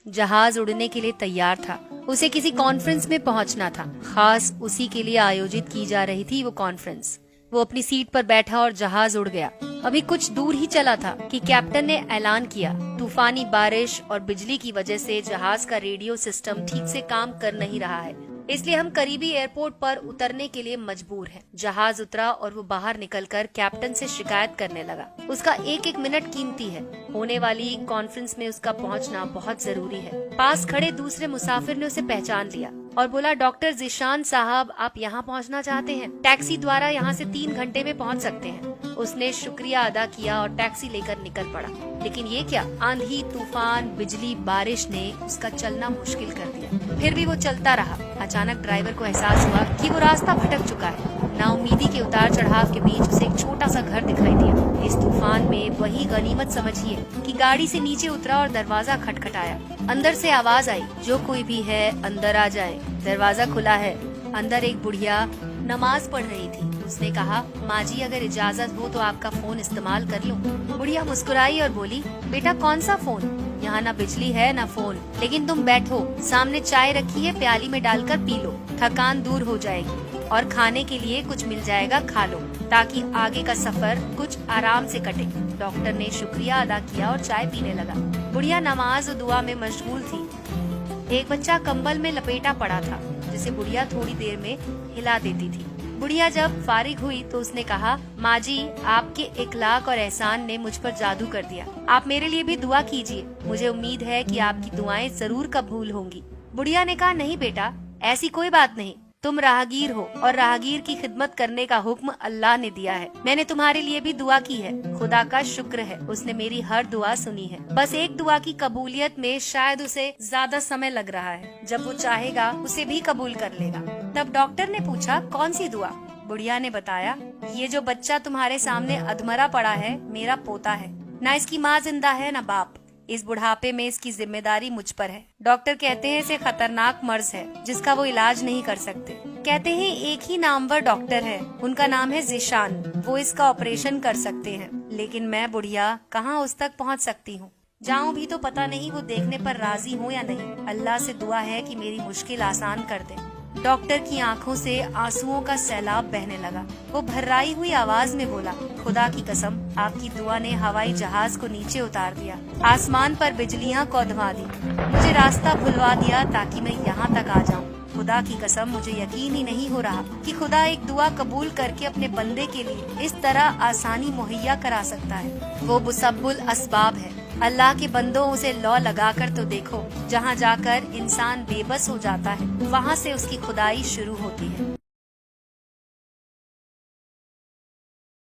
जहाज उड़ने के लिए तैयार था। उसे किसी कॉन्फ्रेंस में पहुंचना था। खास उसी के लिए आयोजित की जा रही थी वो कॉन्फ्रेंस। वो अपनी सीट पर बैठा और जहाज उड़ गया। अभी कुछ दूर ही चला था कि कैप्टन ने ऐलान किया, तूफानी बारिश और बिजली की वजह से जहाज का रेडियो सिस्टम ठीक से काम कर नहीं रहा है, इसलिए हम करीबी एयरपोर्ट पर उतरने के लिए मजबूर हैं। जहाज उतरा और वो बाहर निकलकर कैप्टन से शिकायत करने लगा। उसका एक एक मिनट कीमती है। होने वाली कॉन्फ्रेंस में उसका पहुंचना बहुत जरूरी है। पास खड़े दूसरे मुसाफिर ने उसे पहचान लिया और बोला, डॉक्टर ज़ीशान साहब, आप यहाँ पहुँचना चाहते हैं? टैक्सी द्वारा यहाँ से 3 घंटे में पहुँच सकते हैं। उसने शुक्रिया अदा किया और टैक्सी लेकर निकल पड़ा। लेकिन ये क्या, आंधी, तूफान, बिजली, बारिश ने उसका चलना मुश्किल कर दिया। फिर भी वो चलता रहा। अचानक ड्राइवर को एहसास हुआ कि वो रास्ता भटक चुका है। नाउमीदी के उतार चढ़ाव के बीच उसे एक छोटा सा घर दिखाई दिया। इस तूफान में वही गनीमत समझिए कि गाड़ी से नीचे उतरा और दरवाजा खटखटाया। अंदर से आवाज आई, जो कोई भी है अंदर आ जाए। दरवाजा खुला है। अंदर एक बुढ़िया नमाज पढ़ रही थी। उसने कहा, माँ जी, अगर इजाजत हो तो आपका फोन इस्तेमाल कर लूं। बुढ़िया मुस्कुराई और बोली, बेटा कौन सा फोन? यहाँ ना बिजली है ना फोन, लेकिन तुम बैठो, सामने चाय रखी है, प्याली में डालकर पी लो, थकान दूर हो जाएगी और खाने के लिए कुछ मिल जाएगा, खा लो, ताकि आगे का सफर कुछ आराम से कटे। डॉक्टर ने शुक्रिया अदा किया और चाय पीने लगा। बुढ़िया नमाज और दुआ में मशगूल थी। एक बच्चा कंबल में लपेटा पड़ा था, जिसे बुढ़िया थोड़ी देर में हिला देती थी। बुढ़िया जब फारिग हुई तो उसने कहा, माँ जी, आपके इखलाक और एहसान ने मुझ पर जादू कर दिया। आप मेरे लिए भी दुआ कीजिए। मुझे उम्मीद है कि आपकी दुआएं जरूर कबूल होंगी। बुढ़िया ने कहा, नहीं बेटा, ऐसी कोई बात नहीं। तुम राहगीर हो और राहगीर की खिदमत करने का हुक्म अल्लाह ने दिया है। मैंने तुम्हारे लिए भी दुआ की है। खुदा का शुक्र है, उसने मेरी हर दुआ सुनी है। बस एक दुआ की कबूलियत में शायद उसे ज्यादा समय लग रहा है। जब वो चाहेगा उसे भी कबूल कर लेगा। तब डॉक्टर ने पूछा, कौन सी दुआ? बुढ़िया ने बताया, ये जो बच्चा तुम्हारे सामने अधमरा पड़ा है, मेरा पोता है। ना इसकी माँ जिंदा है ना बाप। इस बुढ़ापे में इसकी जिम्मेदारी मुझ पर है। डॉक्टर कहते हैं इसे खतरनाक मर्ज है जिसका वो इलाज नहीं कर सकते। कहते हैं एक ही नामवर डॉक्टर है, उनका नाम है ज़ीशान। वो इसका ऑपरेशन कर सकते हैं। लेकिन मैं बुढ़िया कहाँ उस तक पहुँच सकती हूँ? जाऊँ भी तो पता नहीं वो देखने पर राजी हो या नहीं। अल्लाह से दुआ है कि मेरी मुश्किल आसान कर दे। डॉक्टर की आंखों से आंसुओं का सैलाब बहने लगा। वो भर्राई हुई आवाज में बोला, खुदा की कसम, आपकी दुआ ने हवाई जहाज को नीचे उतार दिया, आसमान पर बिजलियां कौंधवा दी, मुझे रास्ता भुलवा दिया ताकि मैं यहाँ तक आ जाऊँ। खुदा की कसम, मुझे यकीन ही नहीं हो रहा कि खुदा एक दुआ कबूल करके अपने बंदे के लिए इस तरह आसानी मुहैया करा सकता है। वो मुसब्बुल असबाब है। अल्लाह के बंदों, उसे लौ लगाकर तो देखो। जहाँ जाकर इंसान बेबस हो जाता है, वहाँ से उसकी खुदाई शुरू होती है।